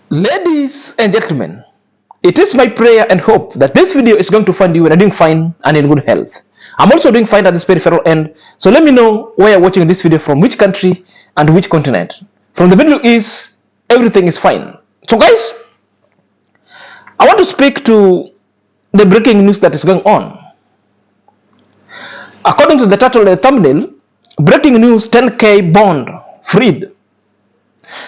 Ladies and gentlemen, it is my prayer and hope that this video is going to find you and are doing fine and in good health. I'm also doing fine at this peripheral end, so let me know where you're watching this video from, which country and which continent. From the Middle East, everything is fine. So guys, I want to speak to the breaking news that is going on. According to the title and the thumbnail, breaking news, 10K bond freed.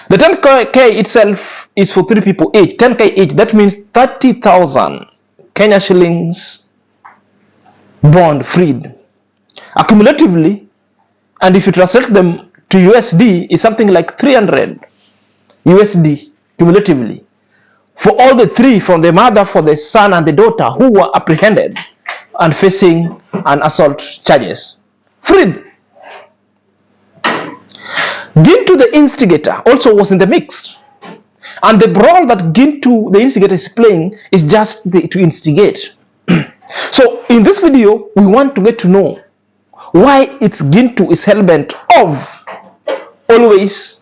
The 10K itself is for 3 people each, 10K each. That means 30,000 Kenya shillings bond freed. Accumulatively, and if you translate them to USD, is something like 300 USD cumulatively. For all the 3, from the mother, for the son, and the daughter who were apprehended and facing an assault charges. Freed. Gintu the instigator also was in the mix. And the role that Gintu the instigator is playing is just to instigate. So in this video, we want to get to know why it's Gintu is hellbent of always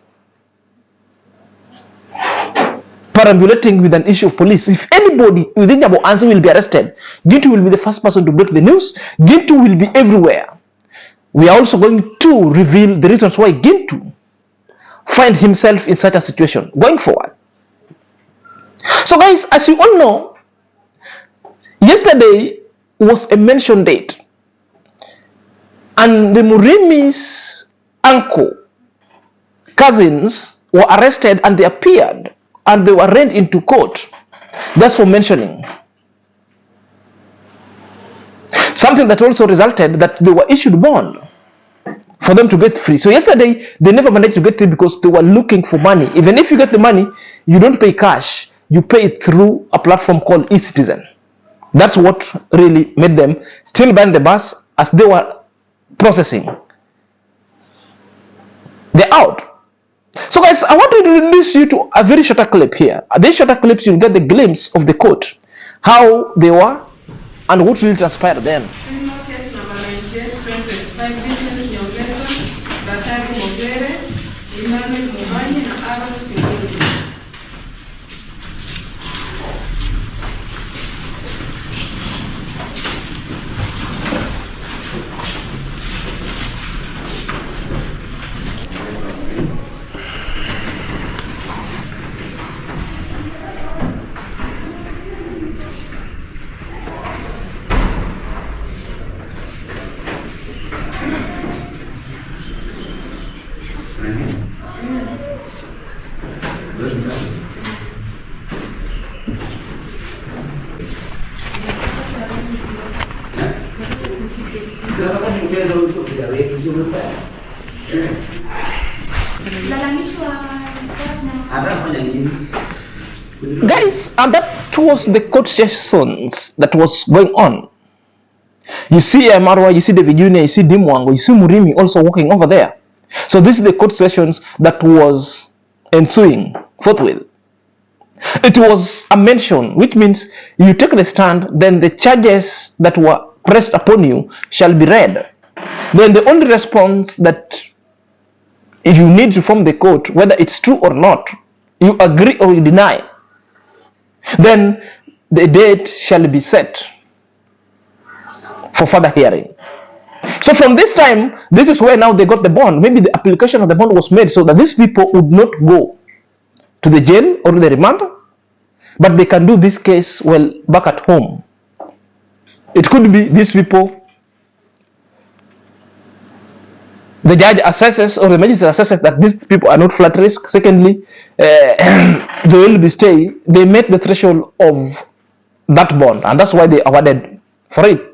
perambulating with an issue of police. If anybody within Yabo Ansi will be arrested, Gintu will be the first person to break the news. Gintu will be everywhere. We are also going to reveal the reasons why Gintu find himself in such a situation going forward. So guys, as you all know, yesterday was a mention date, and the Murimi's uncle, cousins were arrested and they appeared and they were arraigned into court. That's for mentioning. Something that also resulted that they were issued bond for them to get free. So yesterday, they never managed to get free because they were looking for money. Even if you get the money, you don't pay cash. You pay it through a platform called eCitizen. That's what really made them still ban the bus as they were processing. They're out. So guys, I want to introduce you to a very shorter clip here. These shorter clips, you'll get the glimpse of the court, how they were, and what really transpired then. Guys, and that was the court sessions that was going on. You see Marwa, you see David Jr., you see Dimwango, you see Murimi also walking over there. So this is the court sessions that was ensuing forthwith. It was a mention, which means you take the stand, then the charges that were pressed upon you shall be read. Then the only response that you need to from the court, whether it's true or not, you agree or you deny, then the date shall be set for further hearing. So from this time, this is where now they got the bond. Maybe the application of the bond was made so that these people would not go to the jail or the remand, but they can do this case well back at home. It could be these people, the judge assesses or the magistrate assesses that these people are not flat risk. Secondly, they will be stay. They met the threshold of that bond, and that's why they awarded for it.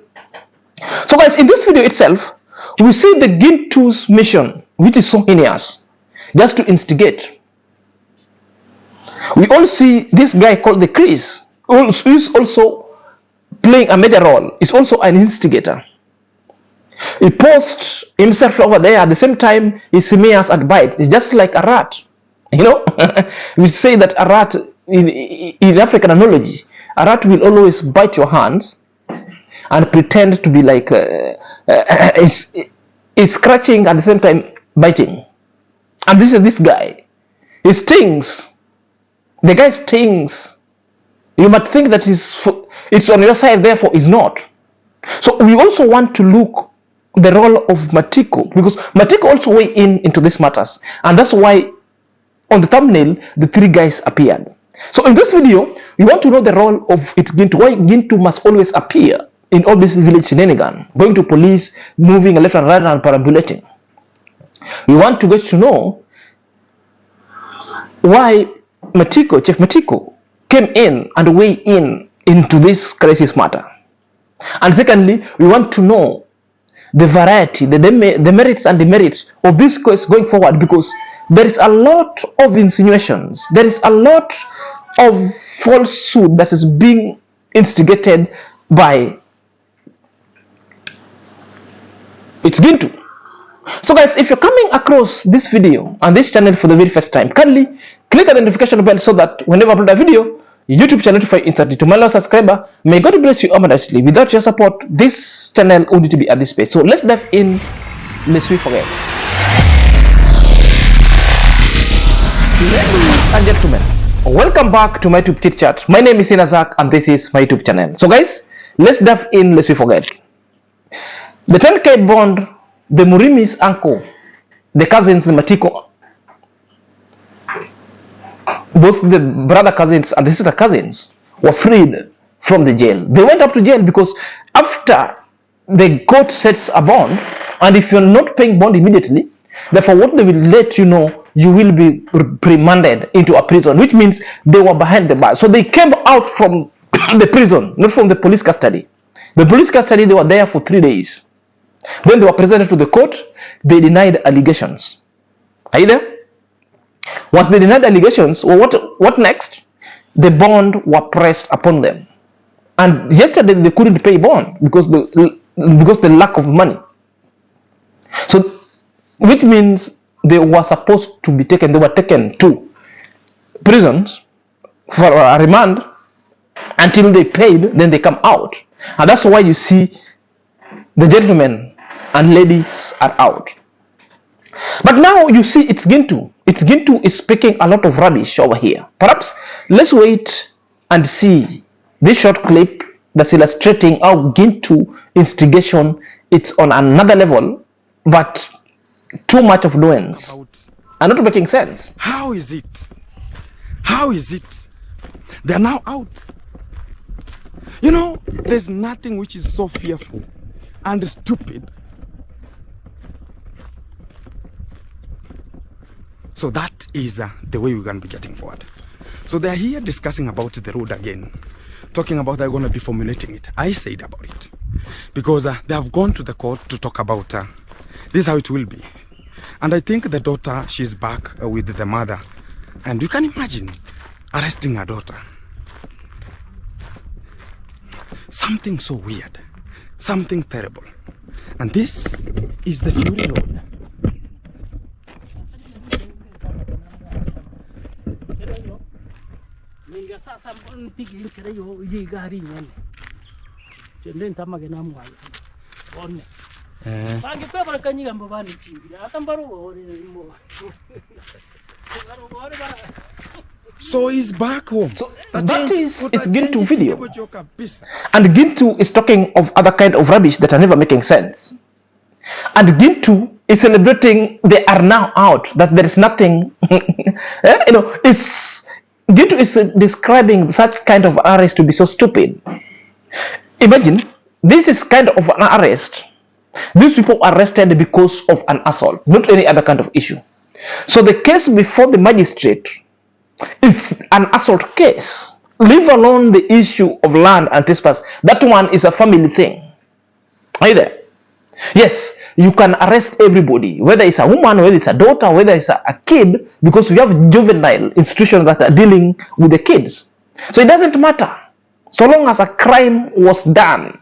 So guys, in this video itself, we see the Gintu's mission, which is so heinous, just to instigate. We all see this guy called the Chris, who is also playing a major role. He's also an instigator. He posts himself over there. At the same time, he smears and bites. It's just like a rat. You know, we say that a rat, in African analogy, a rat will always bite your hand and pretend to be like is scratching at the same time biting. And this is this guy. He stings The guy stings. You might think that it's on your side, therefore it's not. So we also want to look the role of Matiko, because Matiko also weigh into these matters, and that's why on the thumbnail the three guys appeared. So in this video, we want to know the role of Gintu, why Gintu must always appear in all this village shenanigan, going to police, moving left and right and perambulating. We want to get to know why Matiko, Chef Matiko, came in and weigh into this crisis matter. And secondly, we want to know the variety, the merits and demerits of this case going forward, because there is a lot of insinuations, there is a lot of falsehood that is being instigated by Gintu. So guys, if you're coming across this video and this channel for the very first time, kindly click the notification bell so that whenever I upload a video, YouTube channel notify instantly. To my loyal subscriber, may God bless you abundantly. Without your support, this channel would need to be at this space. So let's dive in, lest we forget. Ladies and gentlemen, welcome back to my YouTube chit chat. My name is Inazak and this is my YouTube channel. So guys, let's dive in, lest we forget. The 10K bond, the Murimi's uncle, the cousins, the Matiko, both the brother cousins and the sister cousins were freed from the jail. They went up to jail because after the court sets a bond, and if you're not paying bond immediately, therefore what they will let you know, you will be remanded into a prison, which means they were behind the bars. So they came out from the prison, not from the police custody. The police custody, they were there for 3 days. When they were presented to the court, they denied allegations. Are you there? Once they denied allegations, well, what next? The bond were pressed upon them. And yesterday they couldn't pay bond because the lack of money. So, which means they were supposed to be taken, they were taken to prisons for a remand until they paid, then they come out. And that's why you see the gentlemen and ladies are out. But now you see it's Gintu. Gintu is speaking a lot of rubbish over here. Perhaps let's wait and see this short clip that's illustrating how Gintu instigation it's on another level, but too much of nuance and not making sense. How is it? How is it? They're now out. You know, there's nothing which is so fearful and stupid. So that is the way we're going to be getting forward. So they're here discussing about the road again, talking about they're going to be formulating it. I said about it because they have gone to the court to talk about this is how it will be. And I think the daughter, she's back with the mother. And you can imagine arresting her daughter. Something so weird, something terrible. And this is the Fury Road. So he's back home. So that is it's Gintu video. And Gintu is talking of other kind of rubbish that are never making sense. And Gintu is celebrating they are now out, that there is nothing Gintu is describing such kind of arrest to be so stupid. Imagine, this is kind of an arrest. These people are arrested because of an assault, not any other kind of issue. So the case before the magistrate is an assault case. Leave alone the issue of land and trespass. That one is a family thing. Are you there? Yes, you can arrest everybody, whether it's a woman, whether it's a daughter, whether it's a kid, because we have juvenile institutions that are dealing with the kids. So it doesn't matter, so long as a crime was done.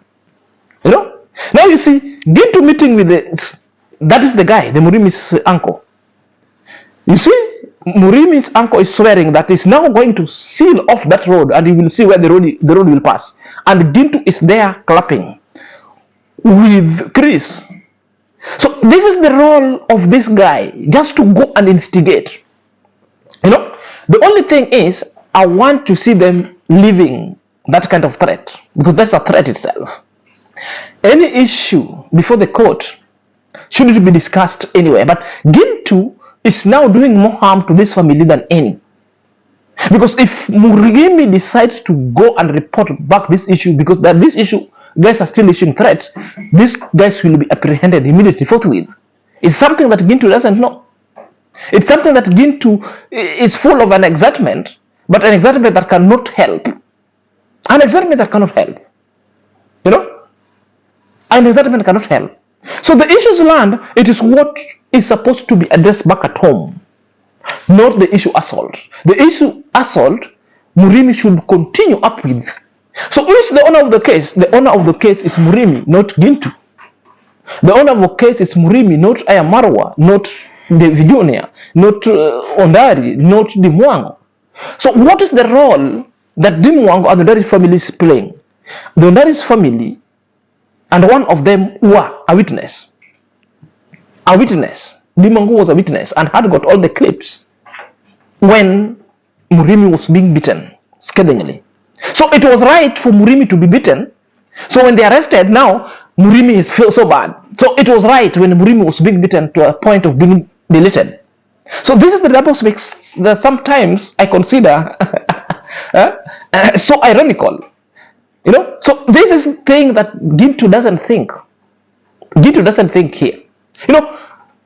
You know? Now you see, get to meeting with that is the guy, the Murimi's uncle. You see, Murimi's uncle is swearing that he's now going to seal off that road and he will see where the road will pass. And Gintu is there clapping with Chris. So this is the role of this guy, just to go and instigate. You know, the only thing is I want to see them living that kind of threat, because that's a threat itself. Any issue before the court shouldn't be discussed anywhere. But Gintu is now doing more harm to this family than any. Because if Murigimi decides to go and report back this issue, because that this issue, guys are still issuing threats, these guys will be apprehended immediately, forthwith. It's something that Gintu doesn't know. It's something that Gintu is full of an excitement, but an excitement that cannot help. An excitement that cannot help. You know? An excitement cannot help. So the issues land, it is what is supposed to be addressed back at home, not the issue assault. The issue assault, Murimi should continue up with. So who is the owner of the case? The owner of the case is Murimi, not Gintu. The owner of the case is Murimi, not Ayamarwa, not the Vijunia, not Ondari, not Dimwango. So what is the role that Dimwango and the Ondari family is playing? The Ondari's family, and one of them were a witness. A witness. Dimwango was a witness and had got all the clips when Murimi was being beaten scathingly. So it was right for Murimi to be beaten. So when they arrested, now Murimi is feel so bad. So it was right when Murimi was being beaten to a point of being deleted. So this is the double mix that sometimes I consider so ironical. You know, so this is the thing that Gintu doesn't think. Gintu doesn't think here. You know,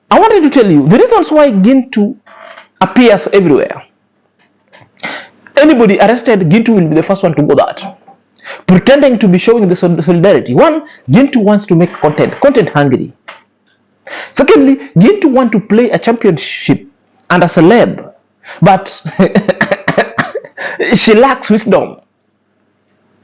I wanted to tell you the reasons why Gintu appears everywhere. Anybody arrested, Gintu will be the first one to go that. Pretending to be showing the solidarity. One, Gintu wants to make content hungry. Secondly, Gintu wants to play a championship and a celeb, but she lacks wisdom.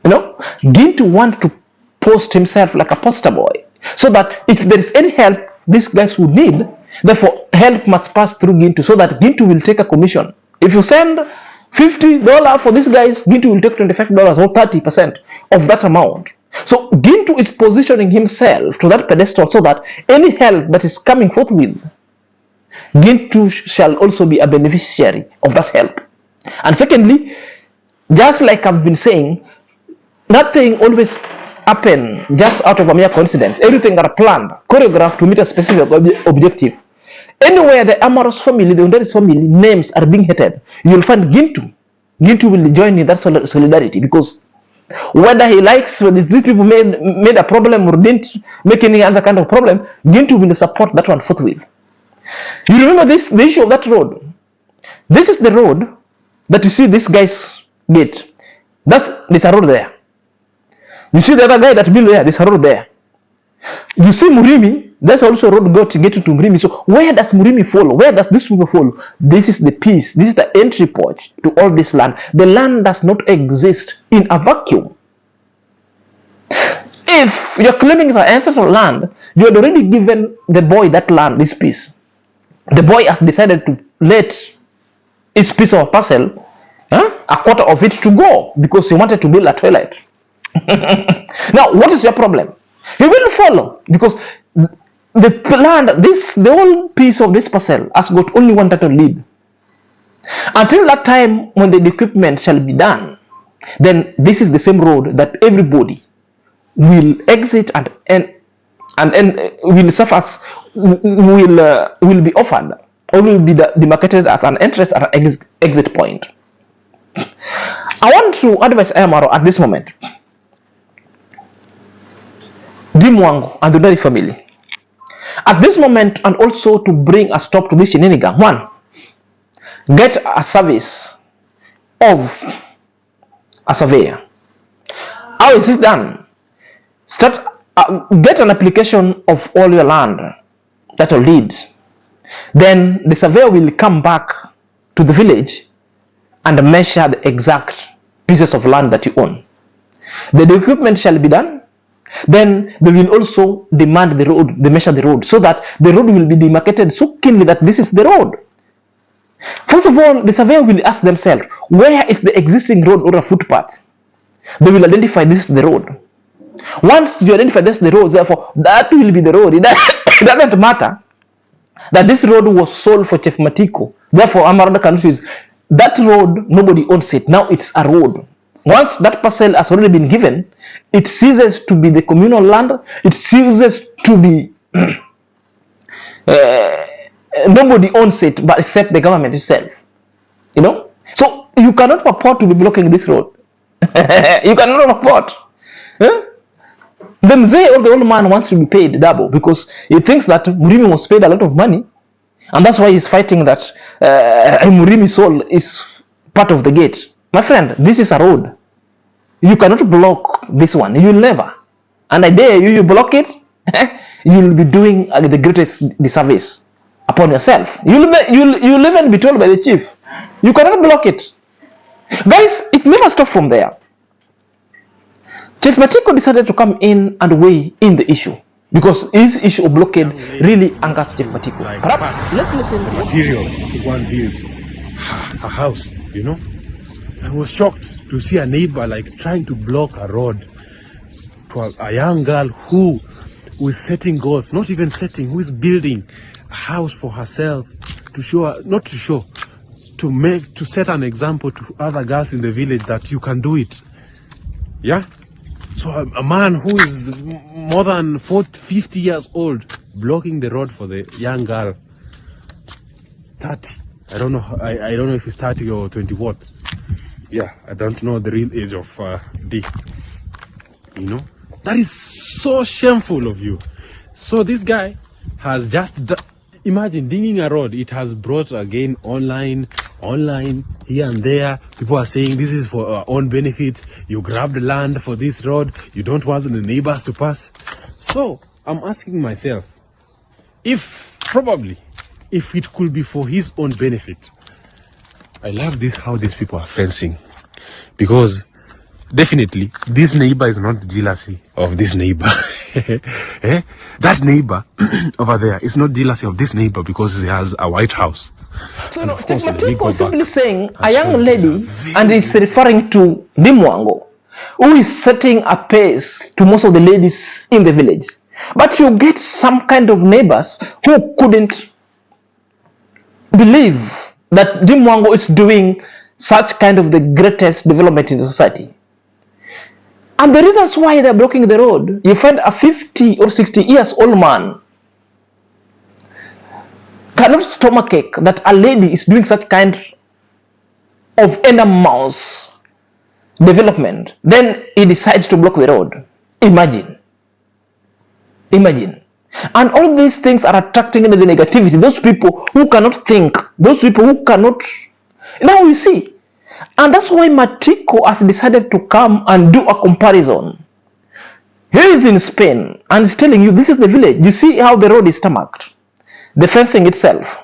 You know, Gintu wants to post himself like a poster boy, so that if there is any help these guys would need, therefore help must pass through Gintu, so that Gintu will take a commission. If you send $50 for these guys, Gintu will take $25 or 30% of that amount. So Gintu is positioning himself to that pedestal, so that any help that is coming forthwith, Gintu shall also be a beneficiary of that help. And secondly, just like I've been saying, nothing always happen just out of a mere coincidence. Everything are planned, choreographed to meet a specific objective. Anywhere the Amaros family, the Underis family names are being hated, you will find Gintu. Gintu will join in that solidarity, because whether he likes when these people made a problem or didn't make any other kind of problem, Gintu will support that one forthwith. You remember this, the issue of that road? This is the road that you see this guy's gate. There's a road there. You see the other guy that built there, there's a road there. You see Murimi, there's also a road to get to Murimi. So where does Murimi follow? Where does this people follow? This is the piece. This is the entry port to all this land. The land does not exist in a vacuum. If you're claiming it's an ancestral land, you had already given the boy that land, this piece. The boy has decided to let his piece of parcel, a quarter of it to go, because he wanted to build a toilet. Now, what is your problem? He will follow, because the land, the whole piece of this parcel has got only one title deed. Until that time when the equipment shall be done, then this is the same road that everybody will exit and will serve as will be offered, or will be demarcated as an entrance and an exit point. I want to advise Ayamaro at this moment, Dimwango and the Ondari family, at this moment, and also to bring a stop to this shenanigan. One, get a service of a surveyor. How is this done? Get an application of all your land, title deeds. Then the surveyor will come back to the village and measure the exact pieces of land that you own. The equipment shall be done. Then they will also demand the road, they measure the road, so that the road will be demarcated so keenly that this is the road. First of all, the surveyor will ask themselves, where is the existing road or a footpath? They will identify this is the road. Once you identify this is the road, therefore that will be the road. It doesn't matter that this road was sold for Chefmatiko. Therefore, Amarada Kanusu is that road, nobody owns it. Now it's a road. Once that parcel has already been given, it ceases to be the communal land. It ceases to be nobody owns it, but except the government itself. You know, so you cannot purport to be blocking this road. You cannot purport. Huh? The mzee or the old man wants to be paid double because he thinks that Murimi was paid a lot of money, and that's why he's fighting that Murimi's soul is part of the gate. My friend, this is a road. You cannot block this one. You'll never. And I dare you, you block it, you'll be doing the greatest disservice upon yourself. You'll even be told by the chief, you cannot block it. Guys, it never stopped from there. Chefmatiko decided to come in and weigh in the issue because his issue of blockade really angers Chefmatiko. Like Perhaps let's listen. The material to one build a house, you know. I was shocked to see a neighbor like trying to block a road to a young girl who is setting goals, not even setting, who is building a house for herself to show, not to show, to set an example to other girls in the village that you can do it. Yeah? So a man who is more than 50 years old blocking the road for the young girl, 30. I don't know. I don't know if it's 30 or 20 what. Yeah, I don't know the real age of D. You know, that is so shameful of you. So this guy has just imagine digging a road. It has brought again online here and there. People are saying this is for our own benefit. You grabbed land for this road. You don't want the neighbors to pass. So I'm asking myself, if it could be for his own benefit. I love this, how these people are fencing, because definitely this neighbor is not jealousy of this neighbor. Eh? That neighbor over there is not jealousy of this neighbor because he has a white house. So no, Chefmatiko is simply saying a young lady, and is referring to Dimwango, who is setting a pace to most of the ladies in the village. But you get some kind of neighbors who couldn't believe that Dimwango is doing such kind of the greatest development in the society. And the reasons why they're blocking the road, you find a 50 or 60 years old man cannot stomachache that a lady is doing such kind of enormous development. Then he decides to block the road. Imagine. And all these things are attracting the negativity. Those people who cannot think, those people who cannot. Now you see, and that's why Matiko has decided to come and do a comparison. He is in Spain and is telling you this is the village. You see how the road is tarmacked, the fencing itself,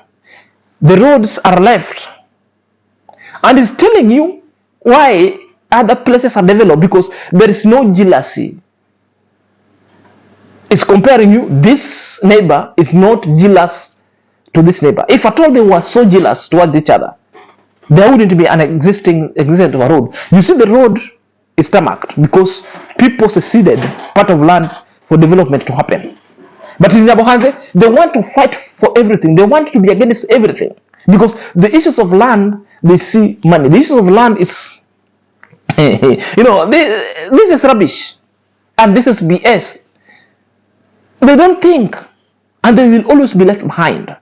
the roads are left, and he's telling you why other places are developed because there is no jealousy. Is comparing you, this neighbor is not jealous to this neighbor. If at all they were so jealous towards each other, there wouldn't be an existence of a road. You see, the road is tarmacked because people seceded part of land for development to happen. But in Nyabohanze, they want to fight for everything. They want to be against everything because the issues of land, they see money. The issues of land is, you know, this is rubbish and this is BS. They don't think, and they will always be left behind.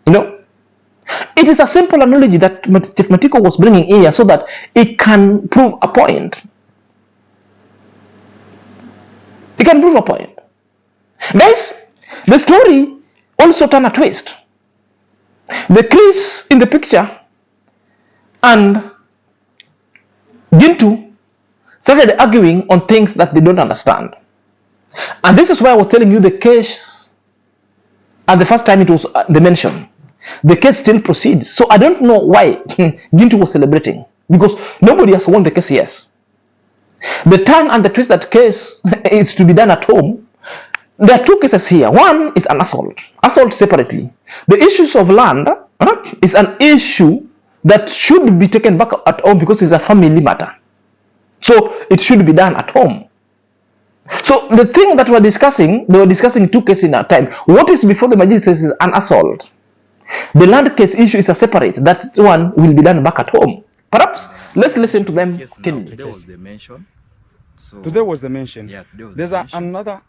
You know, it is a simple analogy that Chefmatiko was bringing here so that it can prove a point. It can prove a point. Guys, the story also turned a twist. The Chris in the picture and Gintu started arguing on things that they don't understand. And this is why I was telling you the case at the first time it was mentioned. The case still proceeds. So I don't know why Gintu was celebrating, because nobody has won the case yet. The turn and the twist that case is to be done at home. There are two cases here. One is an assault separately. The issues of land is an issue that should be taken back at home because it's a family matter. So it should be done at home. So the thing that they were discussing two cases in a time. What is before the magistrate is an assault. The land case issue is a separate. That one will be done back at home. Perhaps let's listen to them. Yes, now, today was the mention. So Today was the mention. Yeah, today was There's the mention.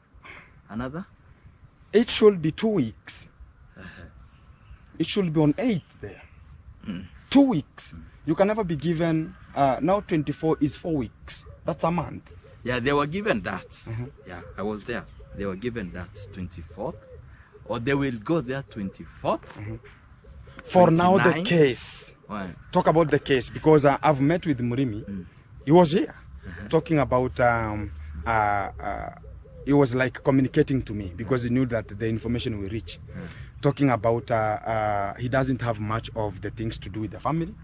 another. It should be 2 weeks. It should be on 8th there. 2 weeks. You can never be given. Now 24 is 4 weeks. That's a month. Yeah, they were given that. Yeah, I was there. They were given that 24th, or they will go there 24th. For now, the 29. case. Why? Talk about the case, because I've met with Murimi. He was here talking about. He was like communicating to me because he knew that the information will reach. Talking about he doesn't have much of the things to do with the family,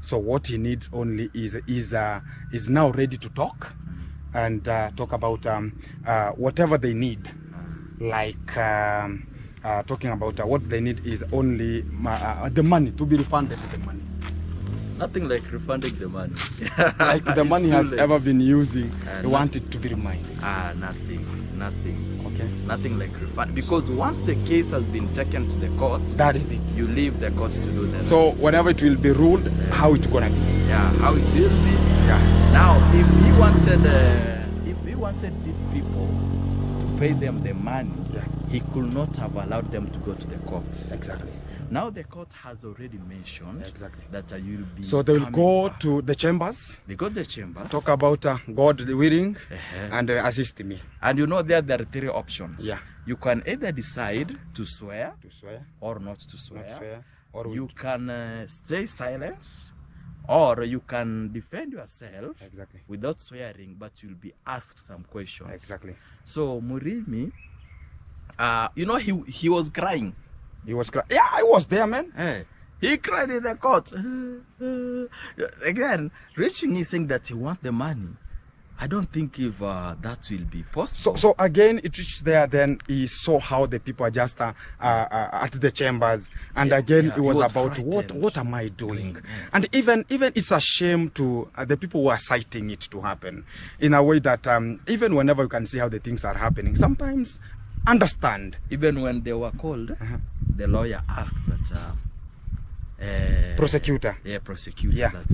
so what he needs only is now ready to talk and talk about whatever they need, like talking about what they need is only the money to be refunded. The money, Nothing like refunding the money. like the It's money too has late. ever been using. They no- want it to be reminded. Nothing. Okay, Nothing like refund, because once the case has been taken to the court, that is it. you leave the court to do the So rest. whenever it will be ruled, how it gonna be? Yeah, how it will be. Yeah. Now, if he wanted these people to pay them the money, Yeah. he could not have allowed them to go to the court. Exactly. Now the court has already mentioned Exactly. that you will be. So they will coming go back. to the chambers, They go to the chambers. talk about God willing, Uh-huh. and assist me. And you know there are 3 options. Yeah. You can either decide to swear To swear, or not to swear. not swear, or You weak. can stay silent, or you can defend yourself Exactly. without swearing, but you'll be asked some questions. Exactly. So Murimi, you know, he was crying. He was crying. Yeah, I was there, man. Hey, he cried in the court. Again, reaching is saying that he wants the money. I don't think if that will be possible. So again, it reached there. Then he saw how the people are just at the chambers, and again, yeah, it he was was about frightened. what am I doing? And even it's a shame to the people who are citing it to happen in a way that even whenever you can see how the things are happening, sometimes understand. Even when they were called, the lawyer asked that Prosecutor. prosecutor, Yeah. that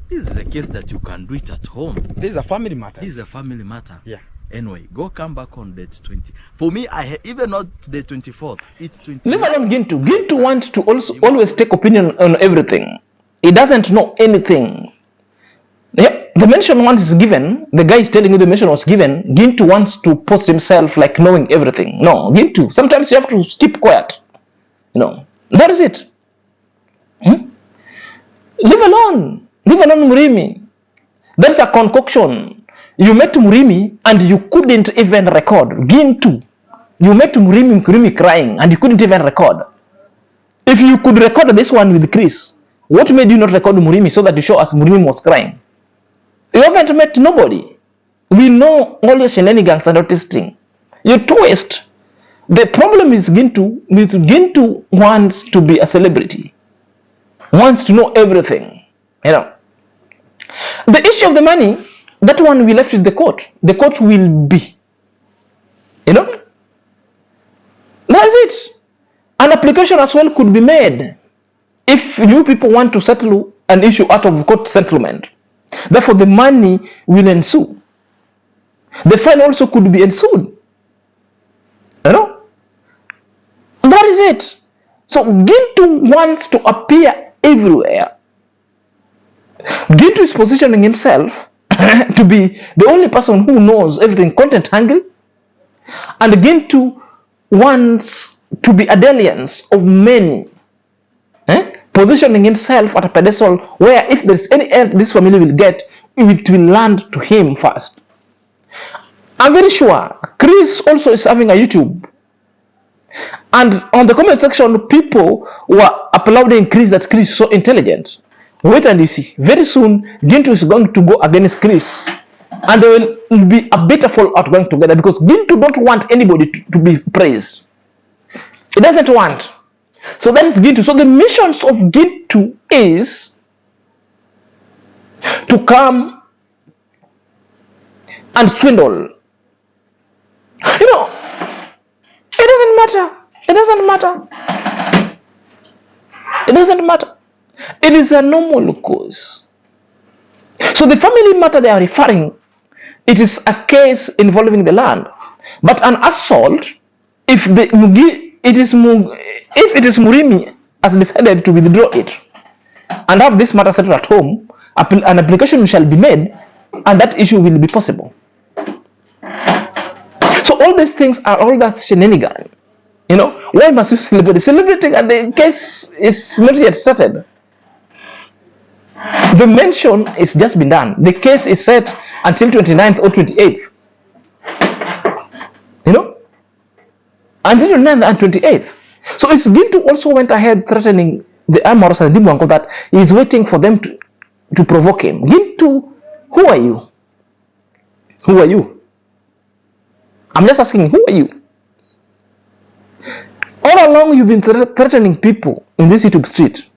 this is a case that you can do it at home. This is a family matter. This is a family matter. Yeah. Anyway, come back on date 20. For me, even not the 24th. It's 20. Leave alone Gintu. Gintu wants to also always take opinion on everything. He doesn't know anything. Yep. The mention once is given, the guy is telling you the mention was given. Gintu wants to post himself like knowing everything. No, Gintu, sometimes you have to keep quiet. That is it. Leave alone Murimi. That's a concoction. You met Murimi and you couldn't even record. Gintu, you met Murimi crying and you couldn't even record. If you could record this one with Chris, what made you not record Murimi so that you show us Murimi was crying? You haven't met nobody. We know all your shenanigans and autistic. You twist. The problem is Gintu wants to be a celebrity. Wants to know everything. The issue of the money, that one we left with the court. The court will be. That's it. An application as well could be made if you people want to settle an issue out of court settlement. Therefore, the money will ensue. The fine also could be ensued. That is it. So Gintu wants to appear everywhere. Gintu is positioning himself to be the only person who knows everything content hungry. And Gintu wants to be a dalliance of many. Positioning himself at a pedestal where if there is any help this family will get, it will land to him first. I'm very sure Chris also is having a YouTube. And on the comment section, people were applauding Chris that Chris is so intelligent. Wait and you see. Very soon, Gintu is going to go against Chris. And there will be a better fallout going together because Gintu don't want anybody to be praised. He doesn't want. So that is Gintu. So the missions of Gintu is to come and swindle. It doesn't matter. It doesn't matter. It is a normal cause. So the family matter they are referring, it is a case involving the land. But an assault, if it is Murimi has decided to withdraw it and have this matter settled at home, an application shall be made, and that issue will be possible. So all these things are all that shenanigan. Why must you celebrate? Celebrating and the case is not yet started. The mention is just been done. The case is set until 29th or 28th. Until 29th and 28th. So it's Gintu also went ahead threatening the Amoros and Dimwanko that he is waiting for them to provoke him. Gintu, who are you? Who are you? I'm just asking, who are you? All along you've been threatening people in this YouTube street.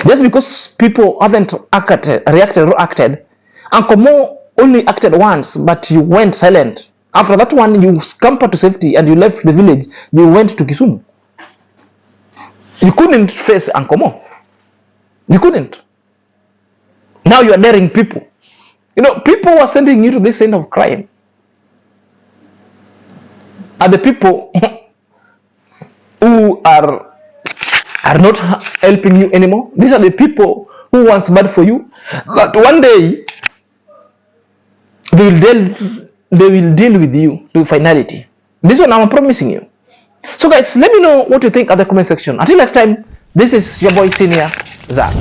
Just because people haven't reacted or acted, and Komo only acted once, but you went silent. After that one, you scampered to safety and you left the village. You went to Kisumu. You couldn't face Ankomo. You couldn't. Now you are daring people. People who are sending you to this kind of crime are the people who are not helping you anymore. These are the people who want bad for you. But one day they will deal with you to finality. This one I'm promising you. So guys, let me know what you think at the comment section. Until next time, this is your boy Senior Zach.